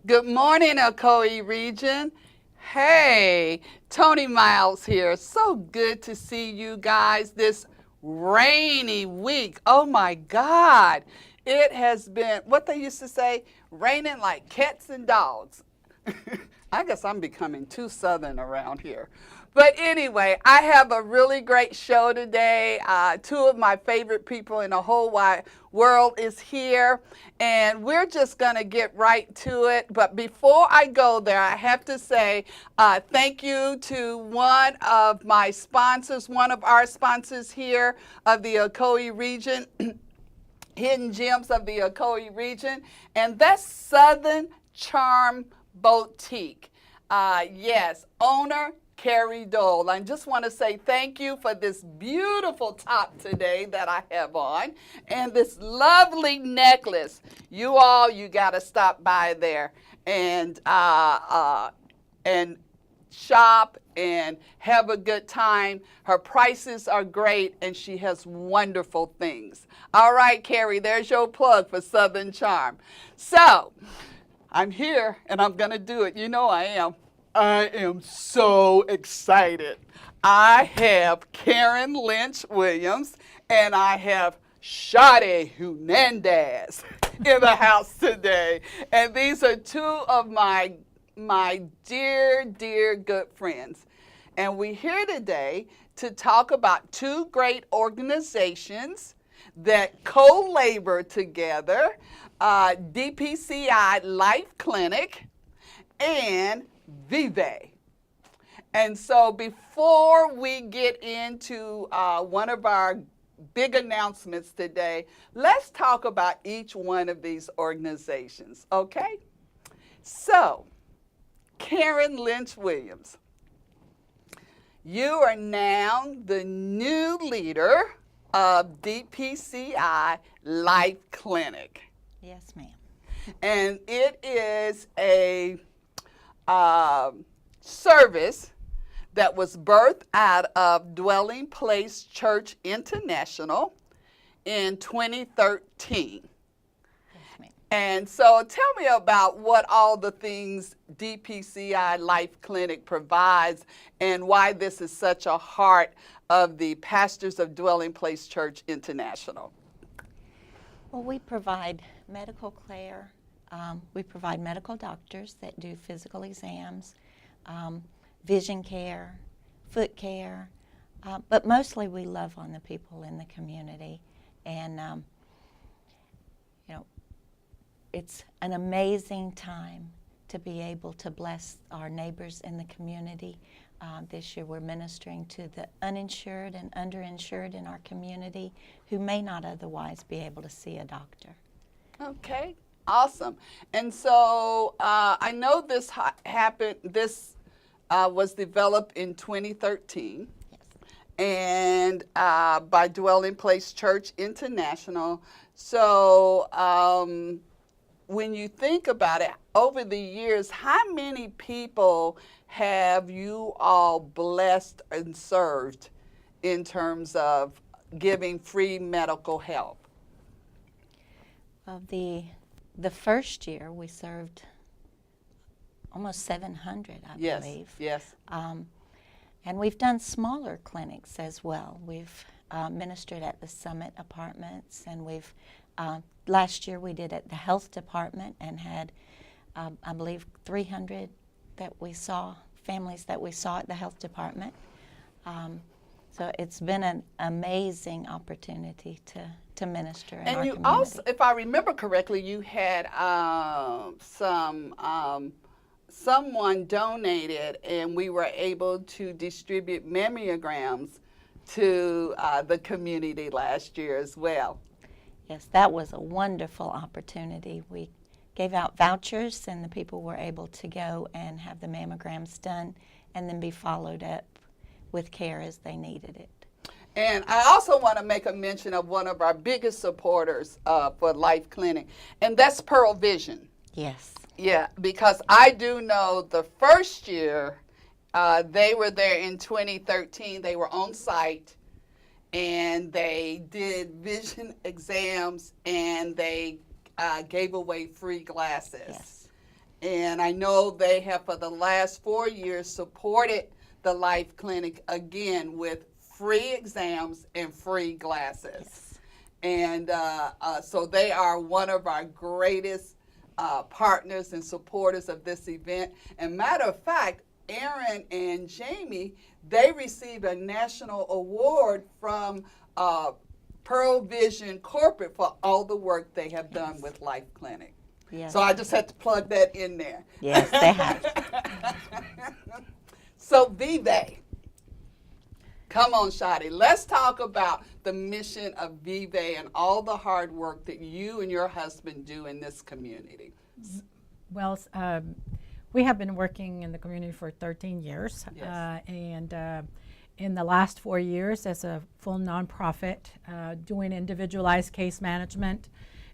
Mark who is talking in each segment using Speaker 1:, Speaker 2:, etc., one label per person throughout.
Speaker 1: Good morning, Ocoee region. Hey, Tony Miles here. So good to see you guys this rainy week. Oh my God. It has been, what they used to say, raining like cats and dogs. I guess I'm becoming too southern around here. But anyway, I have a really great show today. Two of my favorite people in the whole wide world is here, and we're just going to get right to it. But before I go there, I have to say thank you to one of my sponsors, one of our sponsors here of the Ocoee region. Hidden Gems of the Ocoee region, and that's Southern Charm Boutique. Yes, owner Carrie Dole. I just want to say thank you for this beautiful top today that I have on and this lovely necklace. You got to stop by there and shop and have a good time. Her prices are great and she has wonderful things. All right, Carrie, there's your plug for Southern Charm. So, I'm here and I'm going to do it. You know I am. I am so excited. I have Karen Lynch Williams and I have Shade Hernandez in the house today. And these are two of my dear, dear good friends. And we're here today to talk about two great organizations that co-labor together, DPCI Life Clinic and VIVE. And so before we get into one of our big announcements today, let's talk about each one of these organizations, okay? So, Karen Lynch Williams, you are now the new leader of DPCI Life Clinic.
Speaker 2: Yes, ma'am.
Speaker 1: And it is a service that was birthed out of Dwelling Place Church International in 2013. And so tell me about what all the things DPCI Life Clinic provides and why this is such a heart of the pastors of Dwelling Place Church International.
Speaker 2: Well, we provide medical care. We provide medical doctors that do physical exams, vision care, foot care, but mostly we love on the people in the community. And it's an amazing time to be able to bless our neighbors in the community. This year we're ministering to the uninsured and underinsured in our community who may not otherwise be able to see a doctor.
Speaker 1: Okay, awesome. And so I know this was developed in 2013.
Speaker 2: Yes.
Speaker 1: And by Dwelling Place Church International. So when you think about it, over the years, how many people have you all blessed and served in terms of giving free medical help?
Speaker 2: Well, the first year we served almost 700, I believe.
Speaker 1: Yes.
Speaker 2: And we've done smaller clinics as well. We've ministered at the Summit Apartments, and we've last year we did at the health department and had, I believe, 300 that we saw, families that we saw at the health department. So it's been an amazing opportunity to minister in our community.
Speaker 1: And you also, if I remember correctly, you had someone donated, and we were able to distribute mammograms to the community last year as well.
Speaker 2: Yes, that was a wonderful opportunity. We gave out vouchers, and the people were able to go and have the mammograms done and then be followed up with care as they needed it.
Speaker 1: And I also want to make a mention of one of our biggest supporters for Life Clinic, and that's Pearl Vision.
Speaker 2: Yes.
Speaker 1: Yeah, because I do know the first year they were there in 2013. They were on site, and they did vision exams, and they gave away free glasses.
Speaker 2: Yes.
Speaker 1: And I know they have for the last 4 years supported the Life Clinic again with free exams and free glasses.
Speaker 2: Yes.
Speaker 1: And so they are one of our greatest partners and supporters of this event. And matter of fact, Aaron and Jamie, they received a national award from Pearl Vision Corporate for all the work they have done with Life Clinic.
Speaker 2: Yes.
Speaker 1: So I just had to plug that in there.
Speaker 2: Yes, they have.
Speaker 1: So VIVE. Come on, Shadi. Let's talk about the mission of VIVE and all the hard work that you and your husband do in this community.
Speaker 3: Well, we have been working in the community for 13 years.
Speaker 1: Yes.
Speaker 3: And in the last 4 years as a full nonprofit, doing individualized case management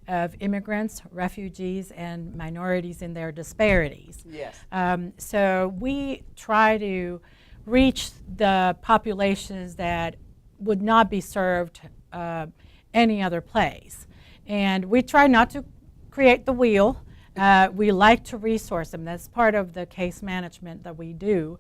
Speaker 3: of immigrants, refugees, and minorities in their disparities.
Speaker 1: Yes.
Speaker 3: So we try to reach the populations that would not be served any other place. And we try not to create the wheel. We like to resource them. That's part of the case management that we do.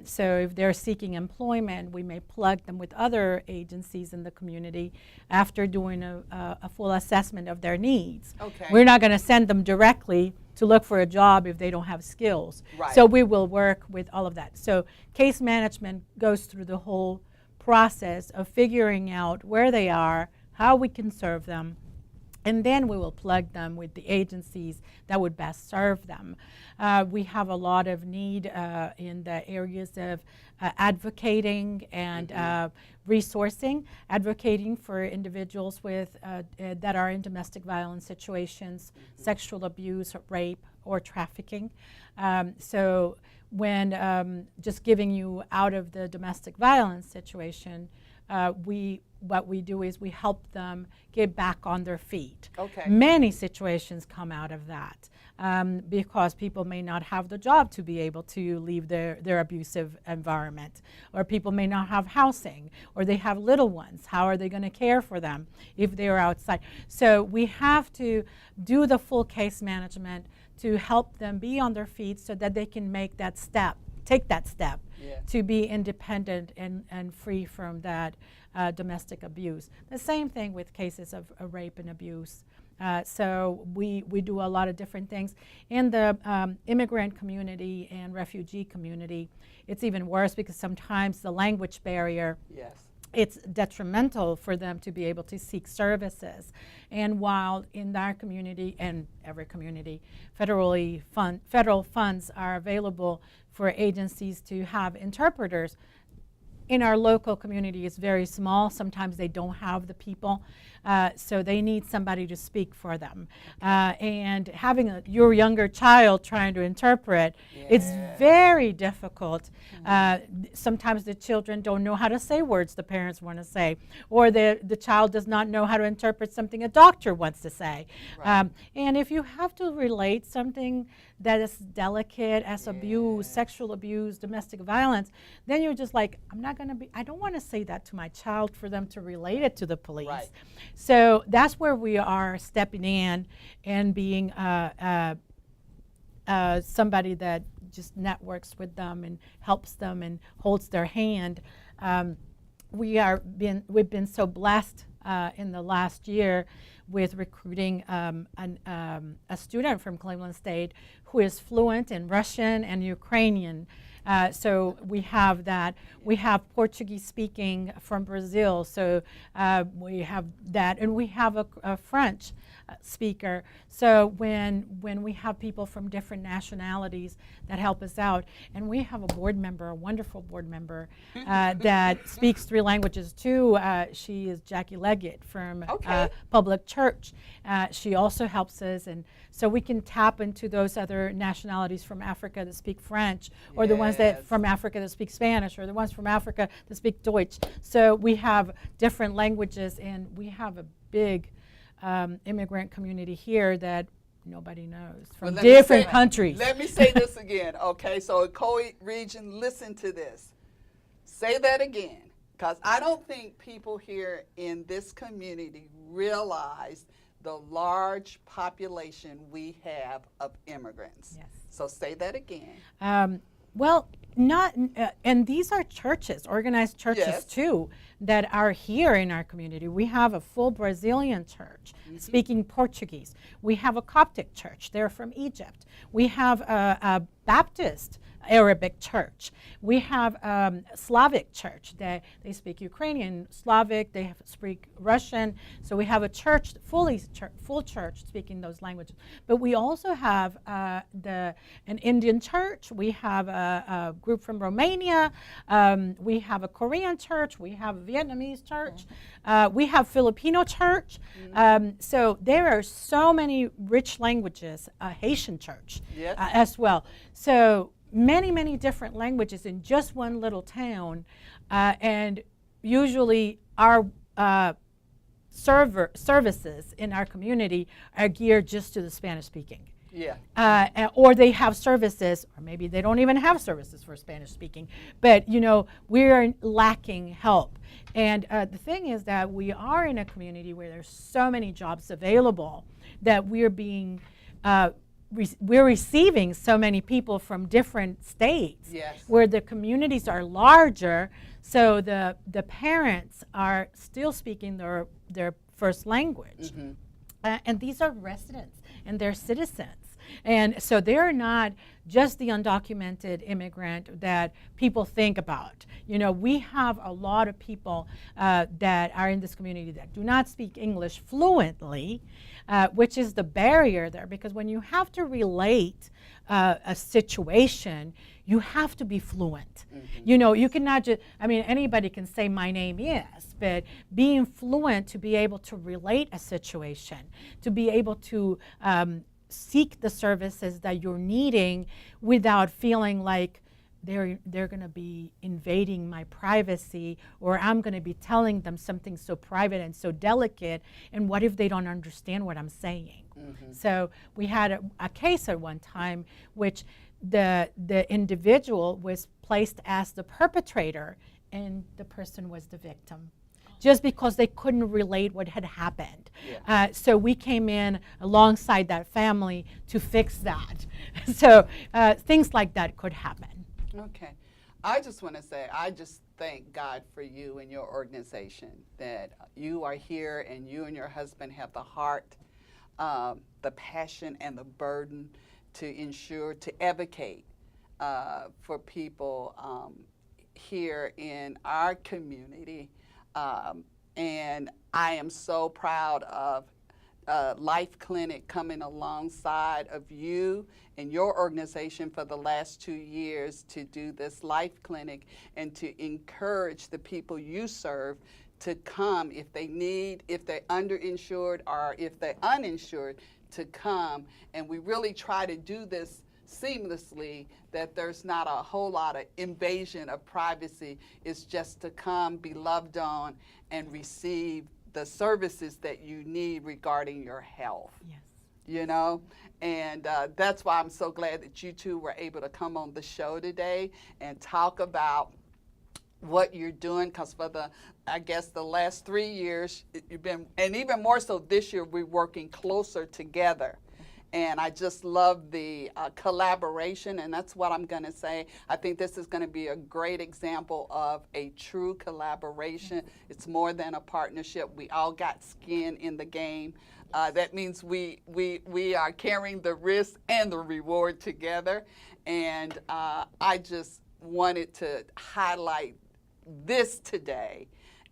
Speaker 3: So if they're seeking employment, we may plug them with other agencies in the community after doing a full assessment of their needs.
Speaker 1: Okay.
Speaker 3: We're not going to send them directly to look for a job if they don't have skills.
Speaker 1: Right.
Speaker 3: So we will work with all of that. So case management goes through the whole process of figuring out where they are, how we can serve them, and then we will plug them with the agencies that would best serve them. We have a lot of need in the areas of advocating and resourcing, advocating for individuals with that are in domestic violence situations, sexual abuse, rape, or trafficking. So when just giving you out of the domestic violence situation, what we do is we help them get back on their feet.
Speaker 1: Okay.
Speaker 3: Many situations come out of that because people may not have the job to be able to leave their abusive environment, or people may not have housing, or they have little ones. How are they going to care for them if they are outside? So we have to do the full case management to help them be on their feet so that they can make that step, take that step.
Speaker 1: Yeah.
Speaker 3: To be independent and free from that domestic abuse. The same thing with cases of rape and abuse. So we do a lot of different things. In the immigrant community and refugee community, it's even worse because sometimes the language barrier,
Speaker 1: Yes.
Speaker 3: it's detrimental for them to be able to seek services. And while in our community and every community, federal funds are available for agencies to have interpreters, in our local community it's very small. Sometimes they don't have the people, so they need somebody to speak for them. And having your younger child trying to interpret, it's very difficult. Sometimes the children don't know how to say words the parents want to say, or the child does not know how to interpret something a doctor wants to say.
Speaker 1: Right.
Speaker 3: And if you have to relate something that is delicate as abuse, sexual abuse, domestic violence, then you're just like, I don't want to say that to my child for them to relate it to the police.
Speaker 1: Right.
Speaker 3: So that's where we are stepping in and being somebody that just networks with them and helps them and holds their hand. We've been so blessed in the last year with recruiting a student from Cleveland State who is fluent in Russian and Ukrainian. So we have that. We have Portuguese speaking from Brazil. So we have that. And we have a French speaker. So when we have people from different nationalities that help us out, and we have a board member, a wonderful board member that speaks 3 languages too. She is Jackie Leggett from Public Church. She also helps us, and so we can tap into those other nationalities from Africa that speak French, or the ones that from Africa that speak Spanish, or the ones from Africa that speak Deutsch. So we have different languages, and we have a big immigrant community here that nobody knows from different countries.
Speaker 1: Let me say this again, okay? So Ocoee region, listen to this. Say that again, because I don't think people here in this community realize the large population we have of immigrants.
Speaker 3: Yes.
Speaker 1: So say that again.
Speaker 3: Well, not, and these are churches, organized churches
Speaker 1: Yes.
Speaker 3: too, that are here in our community. We have a full Brazilian church speaking Portuguese. We have a Coptic church. They're from Egypt. We have a Baptist Arabic church. We have Slavic church. They speak Ukrainian, Slavic, they speak Russian. So we have a church, full church speaking those languages. But we also have an Indian church. We have a group from Romania. We have a Korean church. We have a Vietnamese church. We have Filipino church. So there are so many rich languages, Haitian church
Speaker 1: Yes.
Speaker 3: as well. So many different languages in just one little town, and usually our services in our community are geared just to the Spanish speaking.
Speaker 1: Yeah.
Speaker 3: Or they have services, or maybe they don't even have services for Spanish speaking, but we're lacking help. And the thing is that we are in a community where there's so many jobs available that we're being we're receiving so many people from different states.
Speaker 1: Yes.
Speaker 3: Where the communities are larger, so the parents are still speaking their first language. And these are residents and they're citizens. And so they're not just the undocumented immigrant that people think about. We have a lot of people that are in this community that do not speak English fluently, which is the barrier there, because when you have to relate a situation, you have to be fluent. You cannot just, anybody can say my name is, but being fluent to be able to relate a situation, to be able to seek the services that you're needing without feeling like they're going to be invading my privacy, or I'm going to be telling them something so private and so delicate, and what if they don't understand what I'm saying? So we had a case at one time which the individual was placed as the perpetrator and the person was the victim, just because they couldn't relate what had happened.
Speaker 1: Yeah.
Speaker 3: So we came in alongside that family to fix that. So things like that could happen.
Speaker 1: Okay. I just want to say, I just thank God for you and your organization, that you are here and you and your husband have the heart, the passion, and the burden to ensure, to advocate for people here in our community. And I am so proud of Life Clinic coming alongside of you and your organization for the last 2 years to do this Life Clinic and to encourage the people you serve to come if they need, if they're underinsured or if they're uninsured, to come. And we really try to do this seamlessly, that there's not a whole lot of invasion of privacy. It's just to come, be loved on, and receive the services that you need regarding your health.
Speaker 3: Yes.
Speaker 1: And that's why I'm so glad that you two were able to come on the show today and talk about what you're doing, because for the last 3 years, you've been, and even more so this year, we're working closer together. And I just love the collaboration, and that's what I'm going to say. I think this is going to be a great example of a true collaboration. It's more than a partnership. We all got skin in the game. That means we are carrying the risk and the reward together. And I just wanted to highlight this today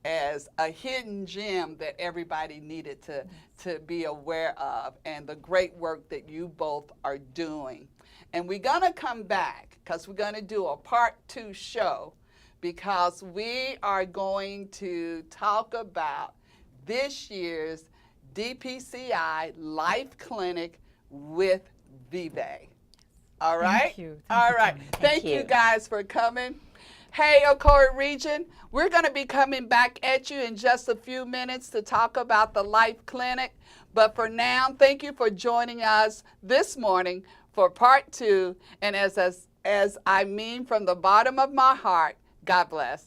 Speaker 1: as a hidden gem that everybody needed to be aware of, and the great work that you both are doing. And we're going to come back because we're going to do a part 2 show, because we are going to talk about this year's DPCI Life Clinic with VIVE. All right?
Speaker 3: Thank you.
Speaker 1: All right. Thank you guys for coming. Hey, Ocoee region, we're going to be coming back at you in just a few minutes to talk about the Life Clinic. But for now, thank you for joining us this morning for part 2. And as I mean from the bottom of my heart, God bless.